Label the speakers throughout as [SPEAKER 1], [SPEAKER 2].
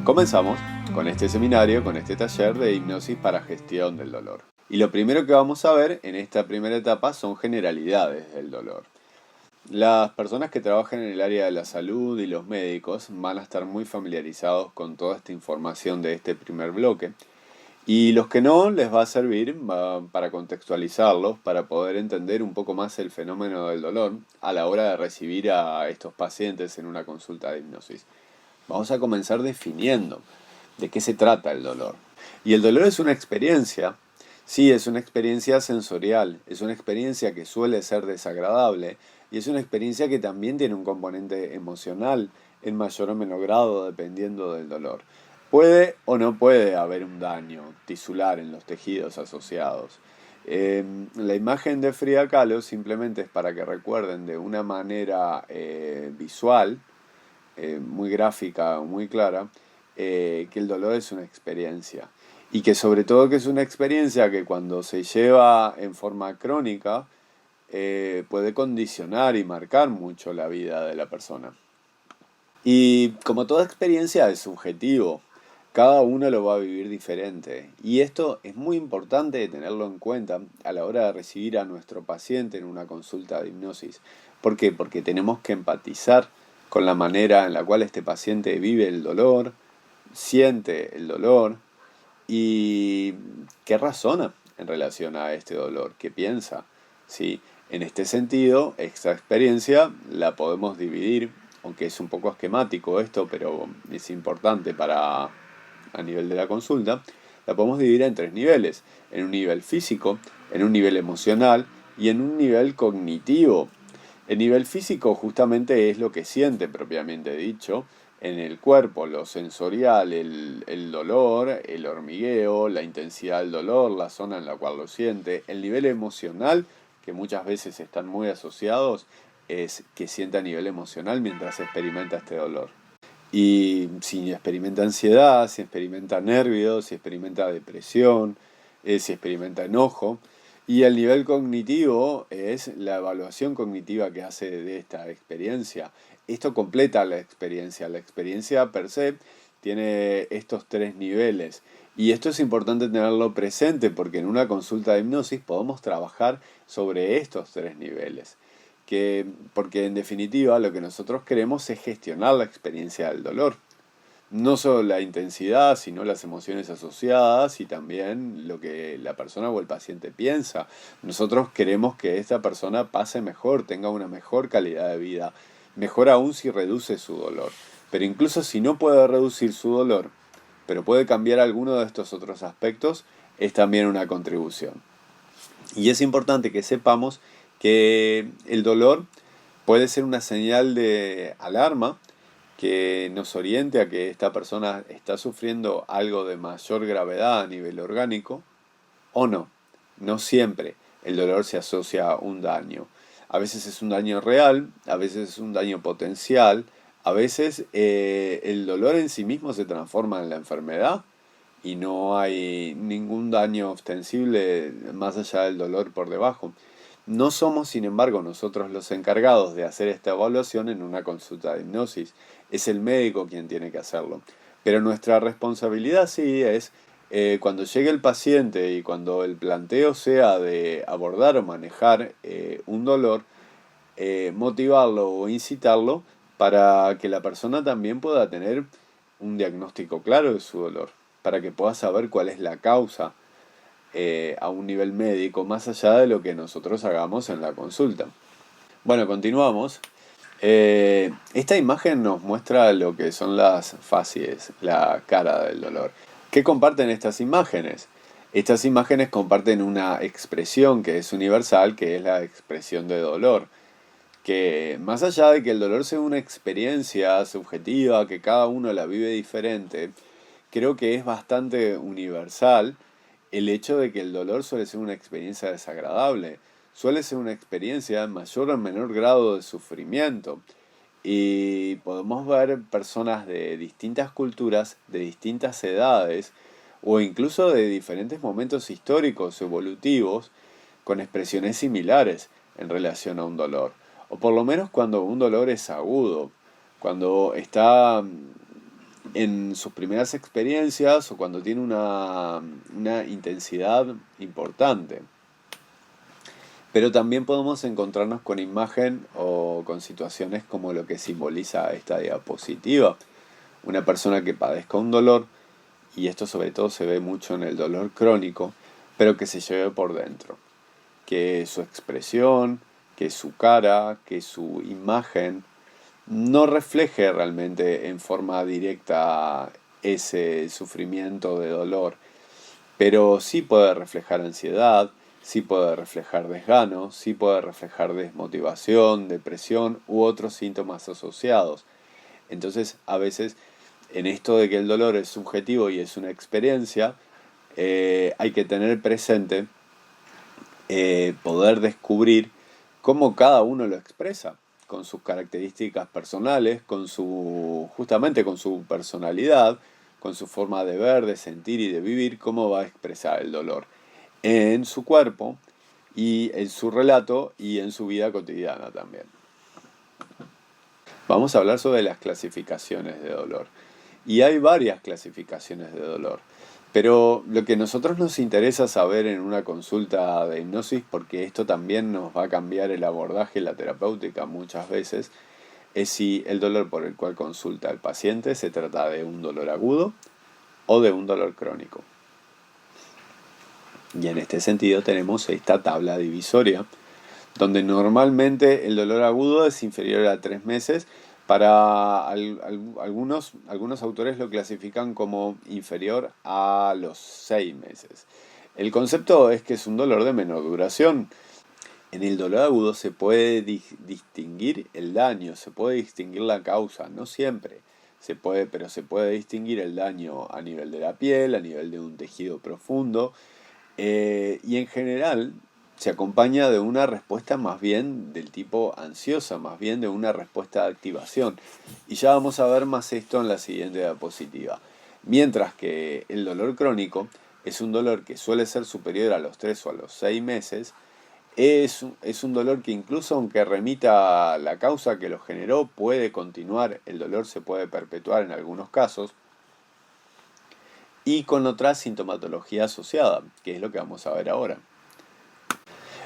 [SPEAKER 1] Comenzamos con este seminario, con este taller de hipnosis para gestión del dolor. Y lo primero que vamos a ver en esta primera etapa son generalidades del dolor. Las personas que trabajan en el área de la salud y los médicos van a estar muy familiarizados con toda esta información de este primer bloque. Y los que no, les va a servir para contextualizarlos, para poder entender un poco más el fenómeno del dolor a la hora de recibir a estos pacientes en una consulta de hipnosis. Vamos a comenzar definiendo de qué se trata el dolor. Y el dolor es una experiencia, sí, es una experiencia sensorial, es una experiencia que suele ser desagradable y es una experiencia que también tiene un componente emocional en mayor o menor grado dependiendo del dolor. Puede o no puede haber un daño tisular en los tejidos asociados. La imagen de Frida Kahlo simplemente es para que recuerden de una manera visual, muy gráfica, muy clara, que el dolor es una experiencia. Y que sobre todo que es una experiencia que cuando se lleva en forma crónica puede condicionar y marcar mucho la vida de la persona. Y como toda experiencia es subjetivo, cada uno lo va a vivir diferente. Y esto es muy importante tenerlo en cuenta a la hora de recibir a nuestro paciente en una consulta de hipnosis. ¿Por qué? Porque tenemos que empatizar con la manera en la cual este paciente vive el dolor, siente el dolor y qué razona en relación a este dolor, qué piensa. ¿Sí? En este sentido, esta experiencia la podemos dividir, aunque es un poco esquemático esto, pero es importante para a nivel de la consulta, la podemos dividir en tres niveles, en un nivel físico, en un nivel emocional y en un nivel cognitivo. El nivel físico justamente es lo que siente propiamente dicho en el cuerpo, lo sensorial, el dolor, el hormigueo, la intensidad del dolor, la zona en la cual lo siente. El nivel emocional, que muchas veces están muy asociados, es que siente a nivel emocional mientras experimenta este dolor. Y si experimenta ansiedad, si experimenta nervios, si experimenta depresión, si experimenta enojo. Y el nivel cognitivo es la evaluación cognitiva que hace de esta experiencia. Esto completa la experiencia. La experiencia per se tiene estos tres niveles. Y esto es importante tenerlo presente porque en una consulta de hipnosis podemos trabajar sobre estos tres niveles. Porque en definitiva lo que nosotros queremos es gestionar la experiencia del dolor. No solo la intensidad, sino las emociones asociadas y también lo que la persona o el paciente piensa. Nosotros queremos que esta persona pase mejor, tenga una mejor calidad de vida, mejor aún si reduce su dolor. Pero incluso si no puede reducir su dolor, pero puede cambiar alguno de estos otros aspectos, es también una contribución. Y es importante que sepamos que el dolor puede ser una señal de alarma que nos oriente a que esta persona está sufriendo algo de mayor gravedad a nivel orgánico o no. No siempre el dolor se asocia a un daño. A veces es un daño real, a veces es un daño potencial, a veces el dolor en sí mismo se transforma en la enfermedad y no hay ningún daño ostensible más allá del dolor por debajo. No somos, sin embargo, nosotros los encargados de hacer esta evaluación en una consulta de hipnosis. Es el médico quien tiene que hacerlo. Pero nuestra responsabilidad sí es, cuando llegue el paciente y cuando el planteo sea de abordar o manejar un dolor, motivarlo o incitarlo para que la persona también pueda tener un diagnóstico claro de su dolor, para que pueda saber cuál es la causa a un nivel médico, más allá de lo que nosotros hagamos en la consulta. Bueno, continuamos. Esta imagen nos muestra lo que son las facies, la cara del dolor. ¿Qué comparten estas imágenes? Estas imágenes comparten una expresión que es universal, que es la expresión de dolor. Que más allá de que el dolor sea una experiencia subjetiva, que cada uno la vive diferente, creo que es bastante universal el hecho de que el dolor suele ser una experiencia desagradable, suele ser una experiencia en mayor o menor grado de sufrimiento. Y podemos ver personas de distintas culturas, de distintas edades, o incluso de diferentes momentos históricos o evolutivos, con expresiones similares en relación a un dolor. O por lo menos cuando un dolor es agudo, cuando está en sus primeras experiencias o cuando tiene una intensidad importante. Pero también podemos encontrarnos con imagen o con situaciones como lo que simboliza esta diapositiva. Una persona que padezca un dolor, y esto sobre todo se ve mucho en el dolor crónico, pero que se lleve por dentro. Que su expresión, que su cara, que su imagen no refleje realmente en forma directa ese sufrimiento de dolor, pero sí puede reflejar ansiedad, sí puede reflejar desgano, sí puede reflejar desmotivación, depresión u otros síntomas asociados. Entonces, a veces, en esto de que el dolor es subjetivo y es una experiencia, hay que tener presente poder descubrir cómo cada uno lo expresa, con sus características personales, justamente con su personalidad, con su forma de ver, de sentir y de vivir, cómo va a expresar el dolor en su cuerpo y en su relato y en su vida cotidiana también. Vamos a hablar sobre las clasificaciones de dolor. Y hay varias clasificaciones de dolor. Pero lo que a nosotros nos interesa saber en una consulta de hipnosis, porque esto también nos va a cambiar el abordaje, la terapéutica muchas veces, es si el dolor por el cual consulta el paciente se trata de un dolor agudo o de un dolor crónico. Y en este sentido tenemos esta tabla divisoria, donde normalmente el dolor agudo es inferior a 3 meses. Para algunos autores lo clasifican como inferior a los 6 meses. El concepto es que es un dolor de menor duración. En el dolor agudo se puede distinguir el daño, se puede distinguir la causa, no siempre pero se puede distinguir el daño a nivel de la piel, a nivel de un tejido profundo, y en general se acompaña de una respuesta más bien del tipo ansiosa, más bien de una respuesta de activación. Y ya vamos a ver más esto en la siguiente diapositiva. Mientras que el dolor crónico es un dolor que suele ser superior a los 3 o a los 6 meses, es un dolor que incluso aunque remita a la causa que lo generó, puede continuar, el dolor se puede perpetuar en algunos casos, y con otra sintomatología asociada, que es lo que vamos a ver ahora.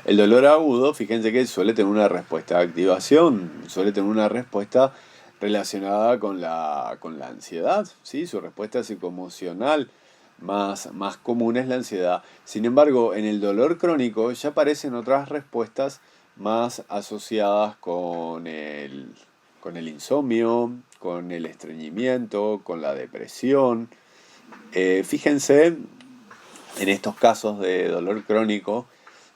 [SPEAKER 1] El dolor agudo, fíjense que suele tener una respuesta de activación, suele tener una respuesta relacionada con la ansiedad, ¿sí? Su respuesta psicoemocional más común es la ansiedad. Sin embargo, en el dolor crónico ya aparecen otras respuestas más asociadas con el insomnio, con el estreñimiento, con la depresión. Fíjense en estos casos de dolor crónico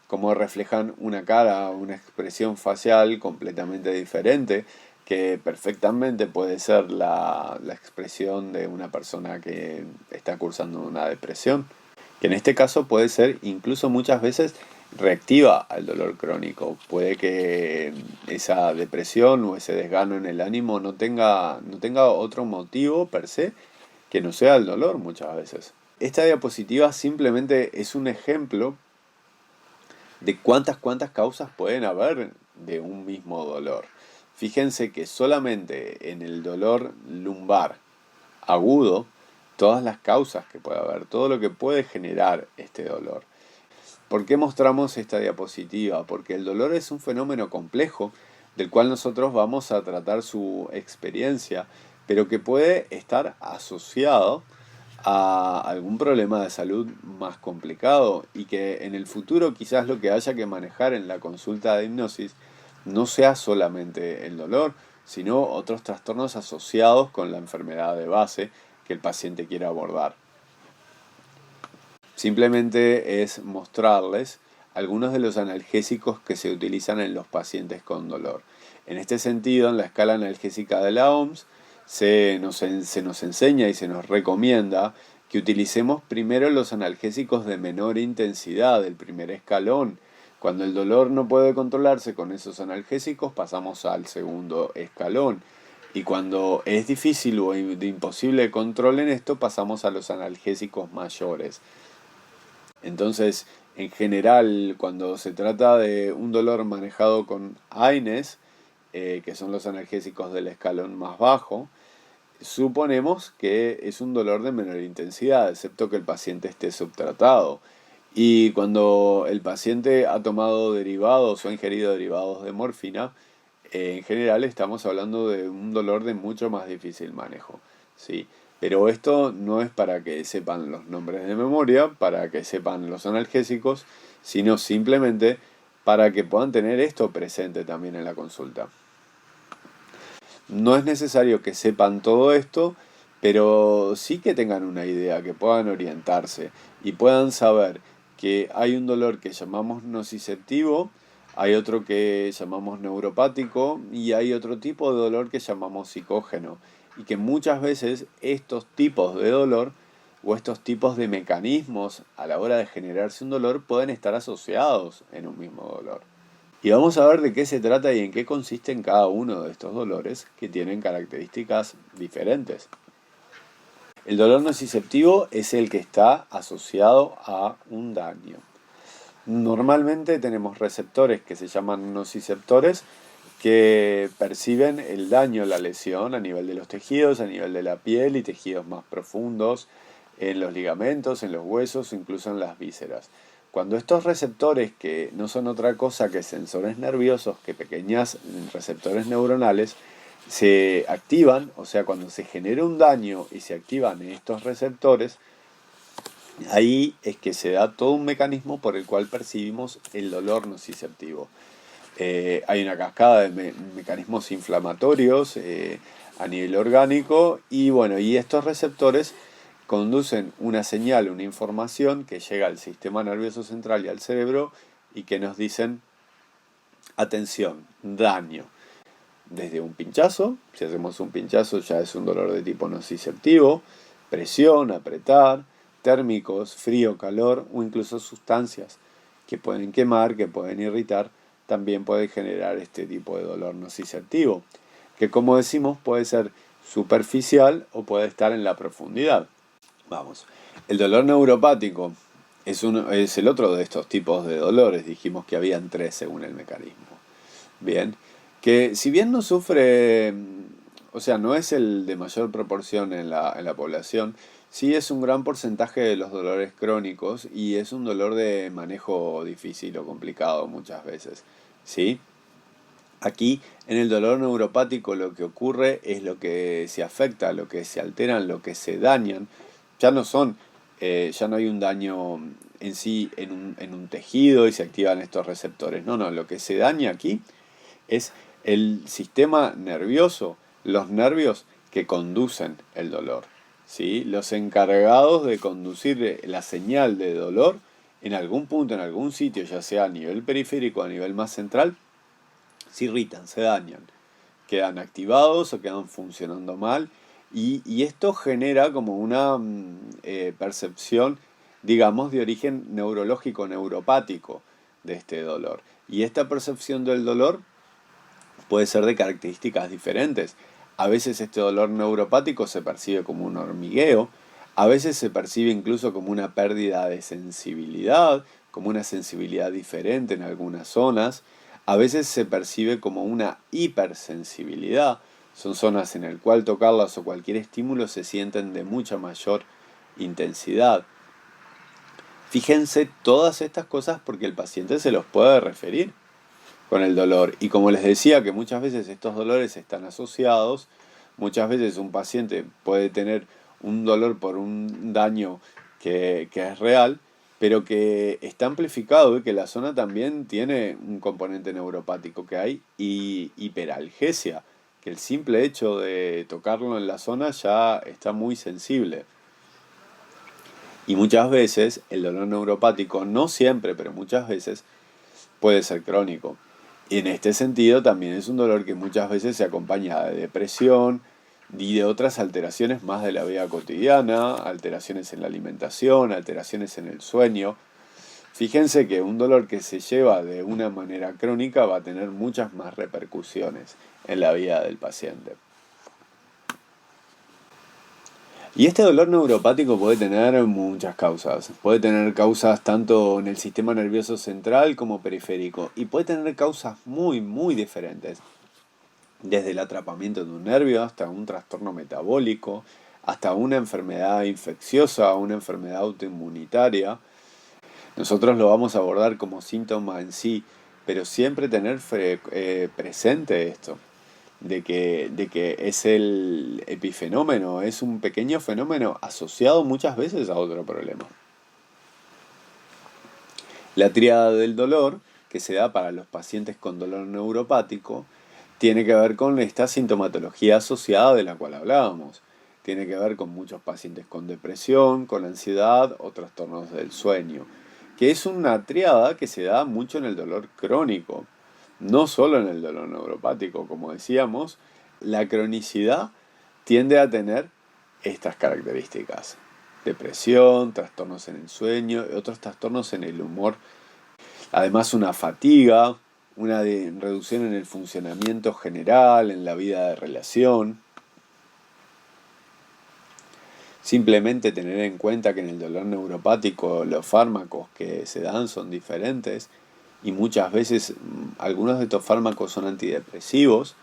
[SPEAKER 1] cómo reflejan una cara, una expresión facial completamente diferente, que perfectamente puede ser la expresión de una persona que está cursando una depresión, que en este caso puede ser incluso muchas veces reactiva al dolor crónico. Puede que esa depresión o ese desgano en el ánimo no tenga otro motivo per se que no sea el dolor muchas veces. Esta diapositiva simplemente es un ejemplo de cuántas causas pueden haber de un mismo dolor. Fíjense que solamente en el dolor lumbar agudo, todas las causas que puede haber, todo lo que puede generar este dolor. ¿Por qué mostramos esta diapositiva? Porque el dolor es un fenómeno complejo del cual nosotros vamos a tratar su experiencia, pero que puede estar asociado a algún problema de salud más complicado y que en el futuro quizás lo que haya que manejar en la consulta de hipnosis no sea solamente el dolor, sino otros trastornos asociados con la enfermedad de base que el paciente quiera abordar. Simplemente es mostrarles algunos de los analgésicos que se utilizan en los pacientes con dolor. En este sentido, en la escala analgésica de la OMS, se nos enseña y se nos recomienda que utilicemos primero los analgésicos de menor intensidad, el primer escalón. Cuando el dolor no puede controlarse con esos analgésicos, pasamos al segundo escalón. Y cuando es difícil o de imposible control en esto, pasamos a los analgésicos mayores. Entonces, en general, cuando se trata de un dolor manejado con AINES, que son los analgésicos del escalón más bajo, suponemos que es un dolor de menor intensidad, excepto que el paciente esté subtratado. Y cuando el paciente ha tomado derivados o ha ingerido derivados de morfina, en general estamos hablando de un dolor de mucho más difícil manejo, ¿sí? Pero esto no es para que sepan los nombres de memoria, para que sepan los analgésicos, sino simplemente para que puedan tener esto presente también en la consulta. No es necesario que sepan todo esto, pero sí que tengan una idea, que puedan orientarse y puedan saber que hay un dolor que llamamos nociceptivo, hay otro que llamamos neuropático y hay otro tipo de dolor que llamamos psicógeno. Y que muchas veces estos tipos de dolor o estos tipos de mecanismos a la hora de generarse un dolor pueden estar asociados en un mismo dolor. Y vamos a ver de qué se trata y en qué consisten cada uno de estos dolores que tienen características diferentes. El dolor nociceptivo es el que está asociado a un daño. Normalmente tenemos receptores que se llaman nociceptores que perciben el daño, la lesión a nivel de los tejidos, a nivel de la piel y tejidos más profundos, en los ligamentos, en los huesos, incluso en las vísceras. Cuando estos receptores, que no son otra cosa que sensores nerviosos, que pequeños receptores neuronales, se activan, o sea, cuando se genera un daño y se activan estos receptores, ahí es que se da todo un mecanismo por el cual percibimos el dolor nociceptivo. Hay una cascada de mecanismos inflamatorios a nivel orgánico y bueno, y estos receptores conducen una señal, una información que llega al sistema nervioso central y al cerebro y que nos dicen, atención, daño. Desde un pinchazo, si hacemos un pinchazo ya es un dolor de tipo nociceptivo, presión, apretar, térmicos, frío, calor o incluso sustancias que pueden quemar, que pueden irritar, también puede generar este tipo de dolor nociceptivo, que como decimos puede ser superficial o puede estar en la profundidad. Vamos, el dolor neuropático es el otro de estos tipos de dolores, dijimos que habían 3 según el mecanismo. Bien, que si bien no sufre, o sea, no es el de mayor proporción en la población, sí es un gran porcentaje de los dolores crónicos y es un dolor de manejo difícil o complicado muchas veces, ¿sí? Aquí, en el dolor neuropático, lo que ocurre es lo que se afecta, lo que se alteran, lo que se dañan. Ya no son, ya no hay un daño en sí en un tejido y se activan estos receptores. No, no, lo que se daña aquí es el sistema nervioso, los nervios que conducen el dolor, ¿sí? Los encargados de conducir la señal de dolor en algún punto, en algún sitio, ya sea a nivel periférico o a nivel más central, se irritan, se dañan, quedan activados o quedan funcionando mal y esto genera como una percepción, digamos, de origen neurológico, neuropático de este dolor. Y esta percepción del dolor puede ser de características diferentes. A veces este dolor neuropático se percibe como un hormigueo, a veces se percibe incluso como una pérdida de sensibilidad, como una sensibilidad diferente en algunas zonas, a veces se percibe como una hipersensibilidad, son zonas en las cuales tocarlas o cualquier estímulo se sienten de mucha mayor intensidad. Fíjense todas estas cosas porque el paciente se los puede referir con el dolor. Y como les decía que muchas veces estos dolores están asociados, muchas veces un paciente puede tener un dolor por un daño que es real, pero que está amplificado y que la zona también tiene un componente neuropático que hay y hiperalgesia, que el simple hecho de tocarlo en la zona ya está muy sensible. Y muchas veces el dolor neuropático, no siempre, pero muchas veces, puede ser crónico. Y en este sentido también es un dolor que muchas veces se acompaña de depresión y de otras alteraciones más de la vida cotidiana, alteraciones en la alimentación, alteraciones en el sueño. Fíjense que un dolor que se lleva de una manera crónica va a tener muchas más repercusiones en la vida del paciente. Y este dolor neuropático puede tener muchas causas. Puede tener causas tanto en el sistema nervioso central como periférico. Y puede tener causas muy, muy diferentes. desde el atrapamiento de un nervio hasta un trastorno metabólico, hasta una enfermedad infecciosa, una enfermedad autoinmunitaria. Nosotros lo vamos a abordar como síntoma en sí, pero siempre tener presente esto, de que es el epifenómeno, es un pequeño fenómeno asociado muchas veces a otro problema. La tríada del dolor, que se da para los pacientes con dolor neuropático, tiene que ver con esta sintomatología asociada de la cual hablábamos. Tiene que ver con muchos pacientes con depresión, con ansiedad o trastornos del sueño, que es una tríada que se da mucho en el dolor crónico, no solo en el dolor neuropático, como decíamos. La cronicidad tiende a tener estas características: depresión, trastornos en el sueño y otros trastornos en el humor. Además, una fatiga, una reducción en el funcionamiento general, en la vida de relación. Simplemente tener en cuenta que en el dolor neuropático los fármacos que se dan son diferentes y muchas veces algunos de estos fármacos son antidepresivos.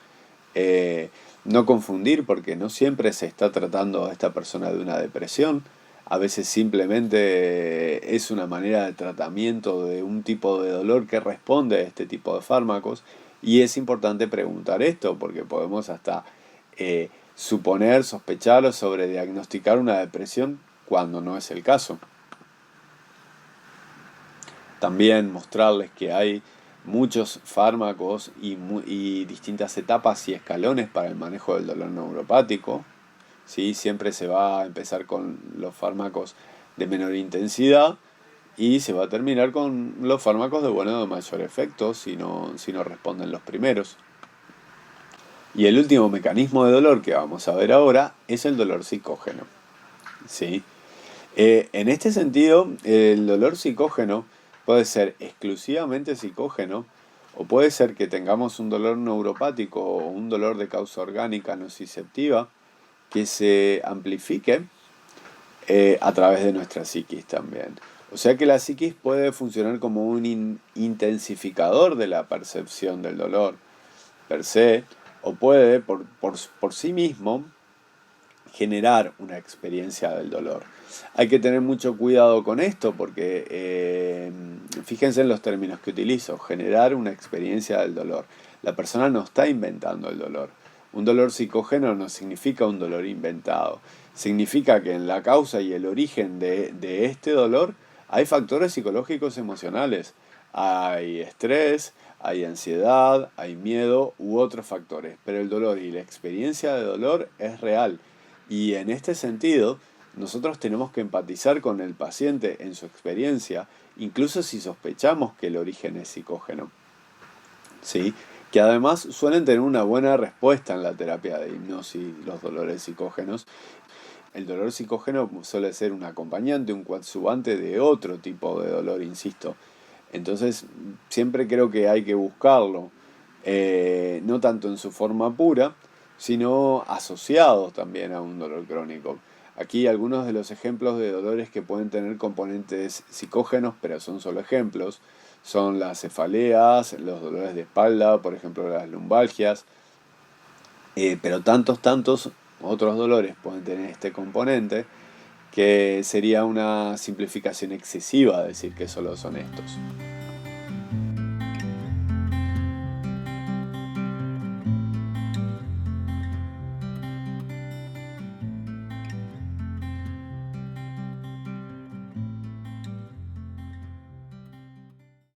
[SPEAKER 1] No confundir, porque no siempre se está tratando a esta persona de una depresión. A veces simplemente es una manera de tratamiento de un tipo de dolor que responde a este tipo de fármacos. Y es importante preguntar esto, porque podemos hasta suponer, sospechar o sobrediagnosticar una depresión cuando no es el caso. También mostrarles que hay muchos fármacos y distintas etapas y escalones para el manejo del dolor neuropático. ¿Sí? Siempre se va a empezar con los fármacos de menor intensidad y se va a terminar con los fármacos de mayor efecto si no responden los primeros. Y el último mecanismo de dolor que vamos a ver ahora es el dolor psicógeno. ¿Sí? En este sentido, el dolor psicógeno puede ser exclusivamente psicógeno, o puede ser que tengamos un dolor neuropático o un dolor de causa orgánica nociceptiva que se amplifique a través de nuestra psiquis también. O sea que la psiquis puede funcionar como un intensificador de la percepción del dolor per se, o puede por sí mismo generar una experiencia del dolor. Hay que tener mucho cuidado con esto porque fíjense en los términos que utilizo: generar una experiencia del dolor. La persona no está inventando el dolor. Un dolor psicógeno no significa un dolor inventado. Significa que en la causa y el origen de este dolor hay factores psicológicos emocionales. Hay estrés, hay ansiedad, hay miedo u otros factores. Pero el dolor y la experiencia de dolor es real. Y en este sentido, nosotros tenemos que empatizar con el paciente en su experiencia, incluso si sospechamos que el origen es psicógeno. ¿Sí? Que además suelen tener una buena respuesta en la terapia de hipnosis, los dolores psicógenos. El dolor psicógeno suele ser un acompañante, un coadyuvante de otro tipo de dolor, insisto. Entonces, siempre creo que hay que buscarlo, no tanto en su forma pura, sino asociados también a un dolor crónico. Aquí algunos de los ejemplos de dolores que pueden tener componentes psicógenos, pero son solo ejemplos, son las cefaleas, los dolores de espalda, por ejemplo las lumbalgias, pero tantos otros dolores pueden tener este componente, que sería una simplificación excesiva decir que solo son estos.